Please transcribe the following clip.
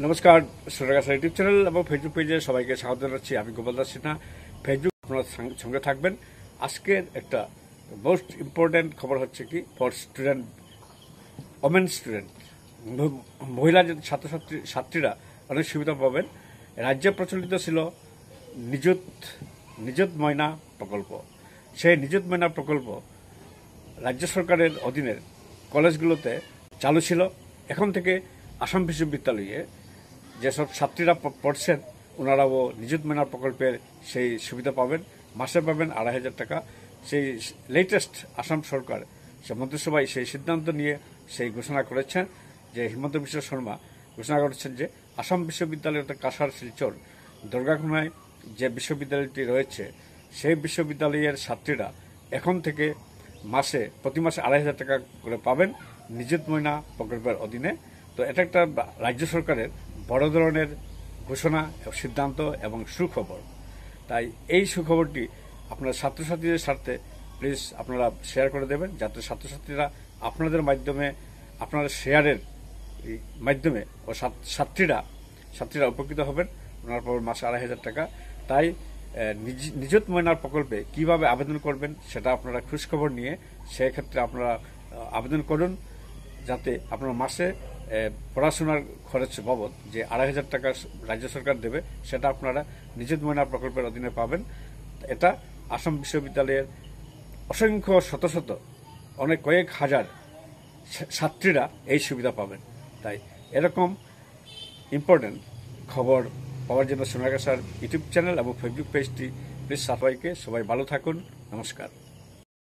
নমস্কার, Sonagachhi YouTube channel এবং Facebook পেজে সবাইকে স্বাগত জানাচ্ছি। আমি গোপাল দাস সিনহা। ফেসবুক আপনার সঙ্গে থাকবেন। আজকের একটা মোস্ট ইম্পর্টেন্ট খবর হচ্ছে কি, ফর স্টুডেন্ট, ওমেন স্টুডেন্ট, মহিলা ছাত্রীরা অনেক সুবিধা পাবেন। রাজ্যে প্রচলিত ছিল নিযুত ময়না প্রকল্প। সেই নিযুত ময়না প্রকল্প রাজ্য সরকারের অধীনের কলেজগুলোতে চালু ছিল। এখন থেকে আসাম বিশ্ববিদ্যালয়ে যেসব ছাত্রীরা পড়ছেন ওনারাও নিযুত ময়না প্রকল্পের সেই সুবিধা পাবেন। মাসে পাবেন ২৫০০ টাকা। সেই লেটেস্ট আসাম সরকার সে মন্ত্রিসভায় সেই সিদ্ধান্ত নিয়ে সেই ঘোষণা করেছেন যে হিমন্ত বিশ্ব শর্মা ঘোষণা করেছেন যে আসাম বিশ্ববিদ্যালয় অর্থাৎ কাছাড়, শিলচর, দুর্গাকুমায় যে বিশ্ববিদ্যালয়টি রয়েছে সেই বিশ্ববিদ্যালয়ের ছাত্রীরা এখন থেকে প্রতি মাসে ২৫০০ টাকা করে পাবেন নিযুত ময়না প্রকল্পের অধীনে। তো এটা একটা রাজ্য সরকারের বড় ধরনের ঘোষণা, সিদ্ধান্ত এবং সুখবর। তাই এই সুখবরটি আপনার ছাত্রছাত্রীদের স্বার্থে প্লিজ আপনারা শেয়ার করে দেবেন, যাতে ছাত্রছাত্রীরা আপনাদের মাধ্যমে, আপনার শেয়ারের মাধ্যমে ও ছাত্রীরা উপকৃত হবেন। ওনার পর মাসে ২৫০০ টাকা। তাই নিযুত ময়নার প্রকল্পে কিভাবে আবেদন করবেন সেটা আপনারা খোঁজখবর নিয়ে সেক্ষেত্রে আপনারা আবেদন করুন, যাতে আপনার মাসে পড়াশোনার খরচ বাবদ যে ২৫০০ টাকা রাজ্য সরকার দেবে সেটা আপনারা নিযুত ময়না প্রকল্পের অধীনে পাবেন। এটা আসাম বিশ্ববিদ্যালয়ের অসংখ্য শত অনেক কয়েক হাজার ছাত্রীরা এই সুবিধা পাবেন। তাই এরকম ইম্পর্টেন্ট খবর পাওয়ার জন্য সোনাগাছার ইউটিউব চ্যানেল এবং ফেসবুক পেজটি প্লিজ সবাই ভালো থাকুন। নমস্কার।